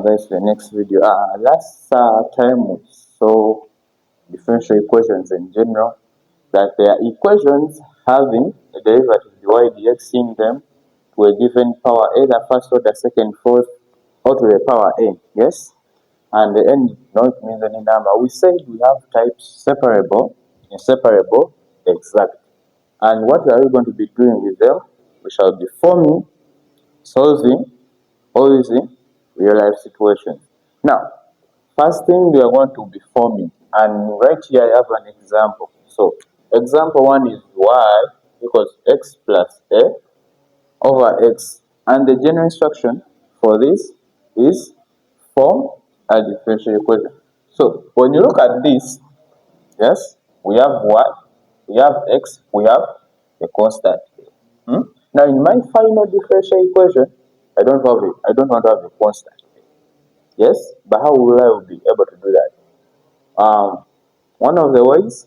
Guys, the next video. Last time we saw differential equations in general, that there are equations having a derivative dy dx in them to a given power, either first order, second, fourth, or to the power n. Yes, and the n not means any number. We said we have types separable, inseparable, exact. And what are we going to be doing with them? We shall be forming, solving, or using real life situations. Now, first thing we are going to be forming, and right here I have an example. So, example 1 is y equals x plus a over x, and the general instruction for this is form a differential equation. So, when you look at this, yes, we have y, we have x, we have a constant. Now, in my final differential equation, I don't want to have a constant. Yes, but how will I be able to do that? One of the ways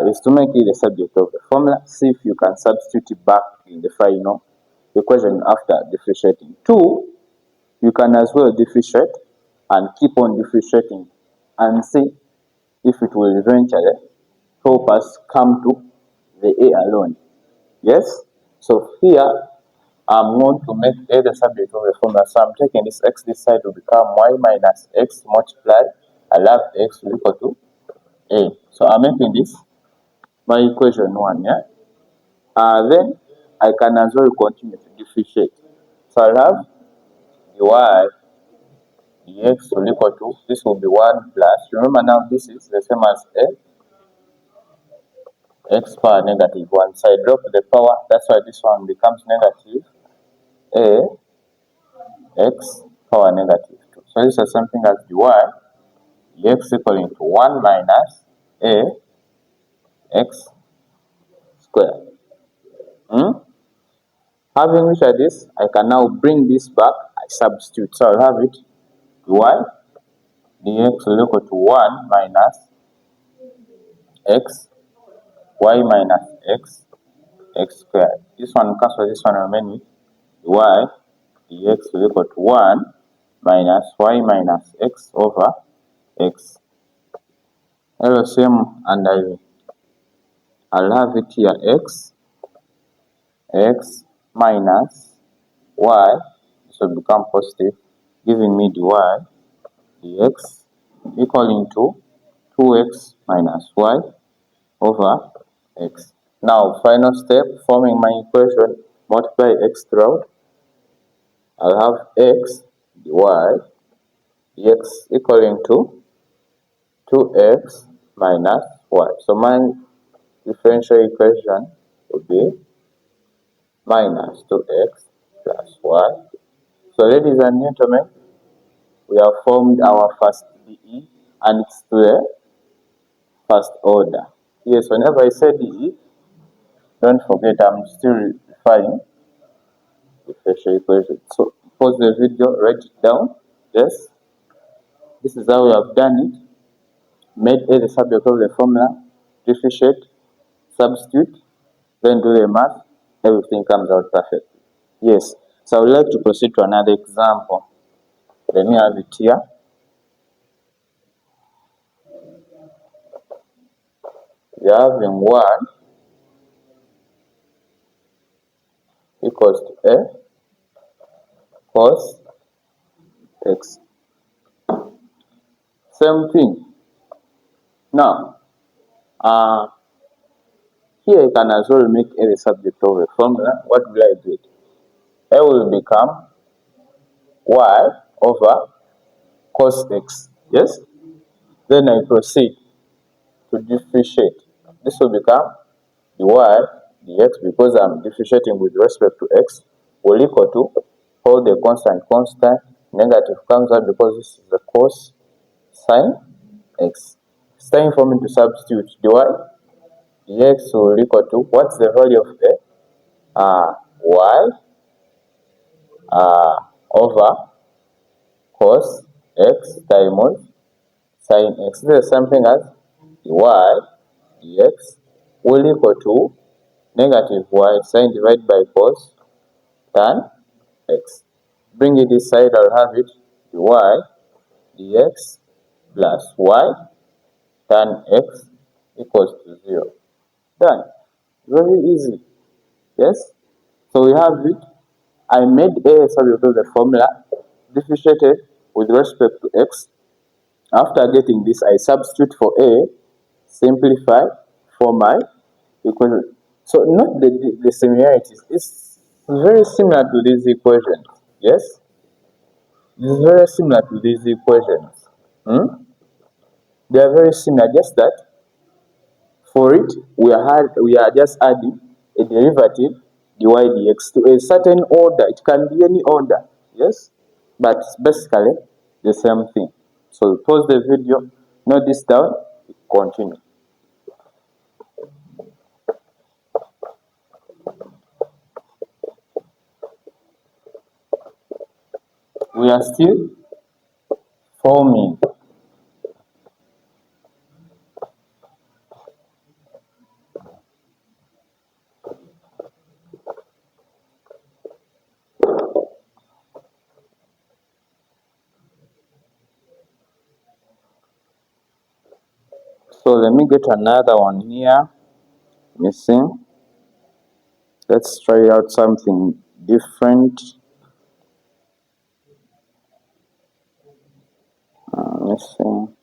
is to make it the subject of the formula. See if you can substitute it back in the final equation after differentiating. 2, you can as well differentiate and keep on differentiating and see if it will eventually help us come to the a alone. Yes, so here I'm going to make a the subject of the formula. So I'm taking this x this side to become y minus x multiplied. I have x will equal to a. So I'm making this my equation 1. Yeah. Then I can as well continue to differentiate. So I'll have y dx will equal to, this will be 1 plus, remember now this is the same as a x power negative 1. So I drop the power, that's why this one becomes negative a x power negative 2. So this is something as dy dx equaling to 1 minus a x squared. Having looked at this, I can now bring this back. I substitute. So I'll have it y dx will equal to 1 minus x y minus x squared. This one cancels this one remaining. Y dx will equal to 1 minus y minus x over x. LCM, and I'll have it here x minus y, this will become positive, giving me dy dx equaling to 2x minus y over x. Now, final step, forming my equation, multiply x throughout. I'll have x dy dx equaling to 2x minus y. So my differential equation would be minus 2x plus y. So ladies and gentlemen, we have formed our first DE, and it's to the first order. Yes, whenever I say DE, don't forget I'm still referring differential equation. So pause the video, write it down. Yes, this is how we have done it. Made A the subject of the formula, differentiate, substitute, then do the math. Everything comes out perfectly. Yes, so I would like to proceed to another example. Let me have it here. We are having 1 equals to a cos x. Same thing. Now, here I can as well make a the subject of a formula. What will I do? A will become y over cos x. Yes? Then I proceed to differentiate. This will become dy dx, because I'm differentiating with respect to x, will equal to, hold the constant, negative comes out because this is the cos sine x. It's time for me to substitute. Dy dx will equal to, what's the value of a? Y over cos x times sine x. This is something as dy dx will equal to negative y sine divided by cos tan x. Bring it this side, I'll have it dy dx plus y tan x equals to 0. Done. Very easy. Yes? So we have it. I made a subject of the formula, differentiated with respect to x. After getting this, I substitute for a, simplify for my equation. So not the similarities. It's very similar to these equations. Yes? It's very similar to these equations. They are very similar, just that for it, we are just adding a derivative dy dx to a certain order. It can be any order, yes, but it's basically the same thing. So pause the video, note this down, continue. We are still forming. So let me get another one here. Missing. Let's try out something different. Missing.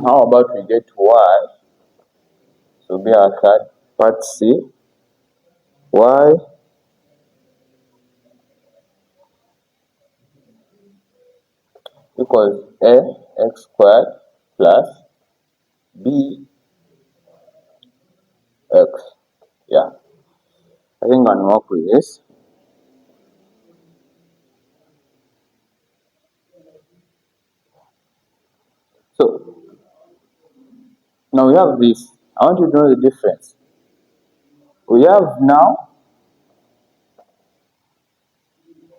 How about we get y? So be our third part C. Y equals a x squared plus b x. Yeah, I think I'll work with this. So now we have this. I want you to know the difference. We have now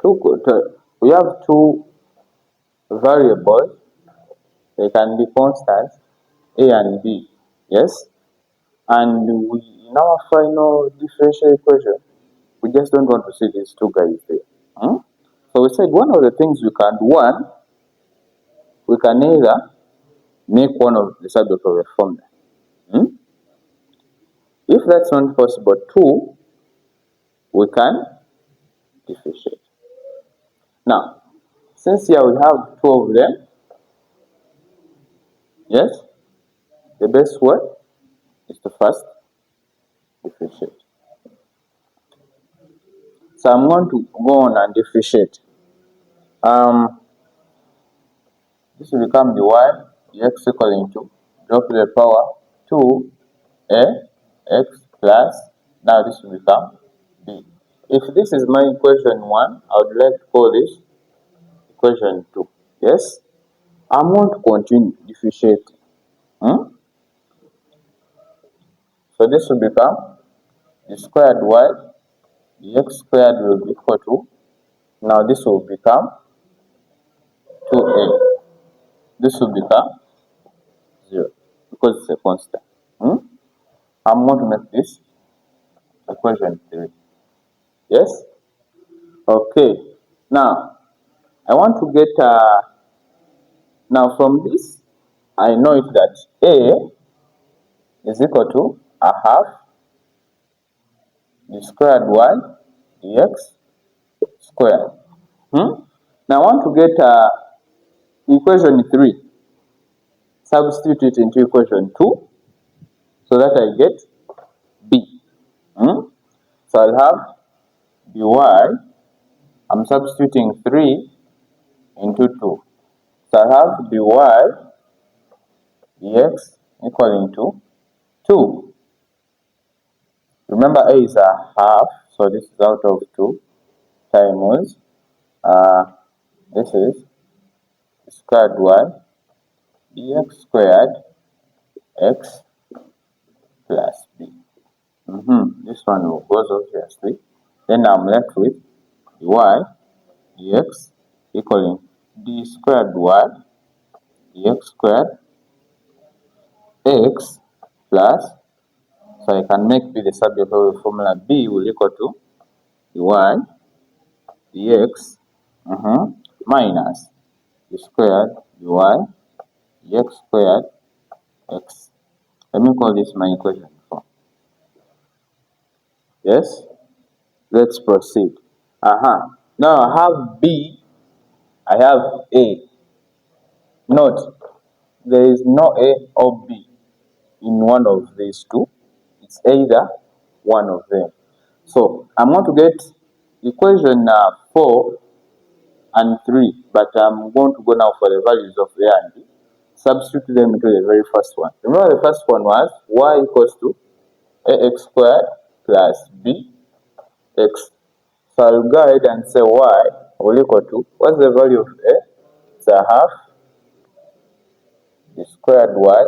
two variables. They can be constants, a and b. Yes, and in our final differential equation, we just don't want to see these two guys there. So we said one of the things we can do, we can either make one of the subject of a formula. If that's not possible, two, we can differentiate. Now, since here we have two of them, yes, the best way is to first differentiate. So I'm going to go on and differentiate. This will become the y, the x equal to drop to the power 2a x plus, now this will become b. If this is my equation 1, I would like to call this equation 2. Yes? I'm going to continue differentiating. So this will become the squared y, the x squared will be equal to, now this will become 2a. This will become 0 because it's a constant. I'm going to make this equation 3. Yes? Okay. Now, I want to get, now from this, I know it that a is equal to a half the squared y dx squared. Now I want to get equation 3. Substitute it into equation 2 so that I get b. So I'll have dy, I'm substituting 3 into 2. So I have dy dx equaling to 2. Remember a is a half, so this is out of 2 times this is squared y dx squared x plus b. This one goes obviously. Then I'm left with y dx equaling d squared y dx squared x plus So I can make B the subject of the formula. B will equal to y dx minus the squared y dx squared x. Let me call this my equation 4. Yes? Let's proceed. Now I have B, I have A. Note, there is no A or B in one of these two. It's either one of them. So I'm going to get equation 4 and 3, but I'm going to go now for the values of A and B. Substitute them into the very first one. Remember the first one was y equals to ax squared plus bx. So I'll go ahead and say y will equal to, what's the value of A? It's a half the squared y,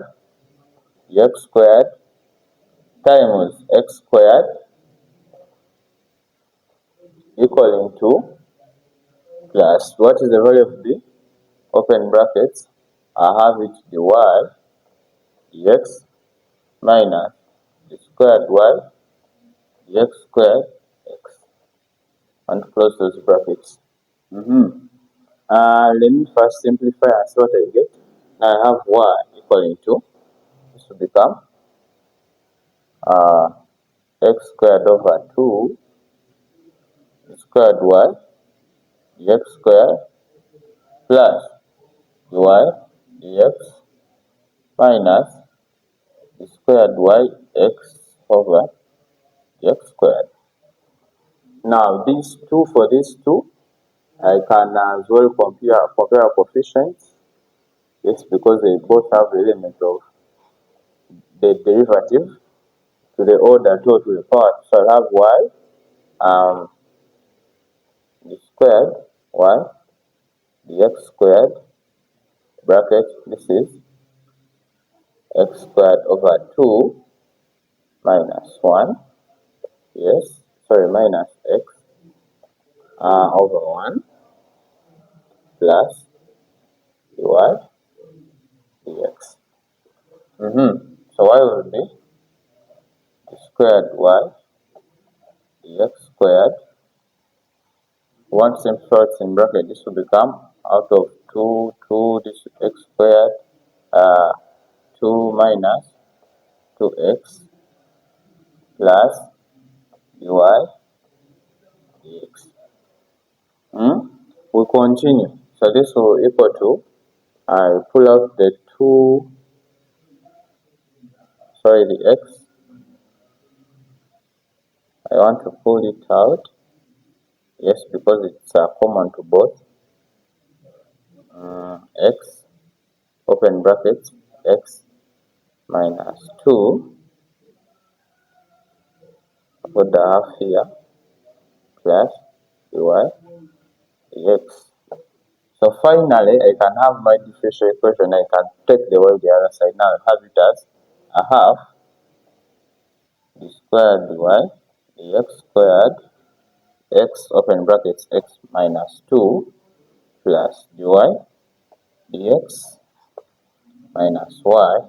x squared times x squared equaling to plus, what is the value of b? Open brackets, I have it the y dx minus the squared y dx squared x, and close those brackets. Let me first simplify and see what I get. I have y equaling to, this will become x squared over 2 squared y dx squared plus y dx minus the squared y x over x squared. Now these two, for these two, I can as well compare coefficients. Yes, because they both have the element of the derivative to the order 2 to the power. So I'll have y the squared y the x squared bracket, this is x squared over 2 minus 1, yes, sorry, minus x over 1 plus y dx. So y will be the squared y dx squared. Once simplified in bracket, this will become out of 2, this x squared, 2 minus 2x plus y dx. We continue. So this will equal to, I pull out the 2, sorry, the x. I want to pull it out. Yes, because it's common to both. X, open brackets, x minus 2, put the half here, plus y dx. So finally, I can have my differential equation. I can take the y the other side. Now I have it as a half the squared y dx squared x, open brackets, x minus 2 plus dy dx minus y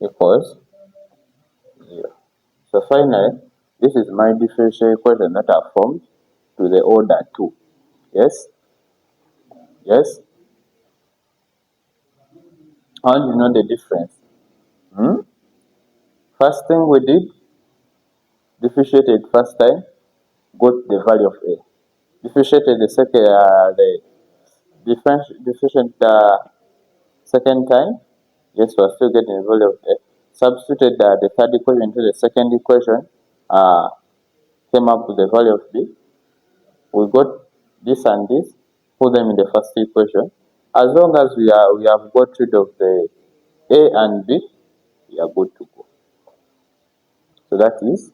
equals 0. So finally, this is my differential equation that are formed to the order 2. Yes? Yes? How do you know the difference? First thing we did, differentiated first time, got the value of A. Differentiated the differentiate second time, yes, we're still getting the value of A. Substituted the third equation into the second equation, came up with the value of B. We got this and this, put them in the first equation. As long as we have got rid of the A and B, we are good to go. So that is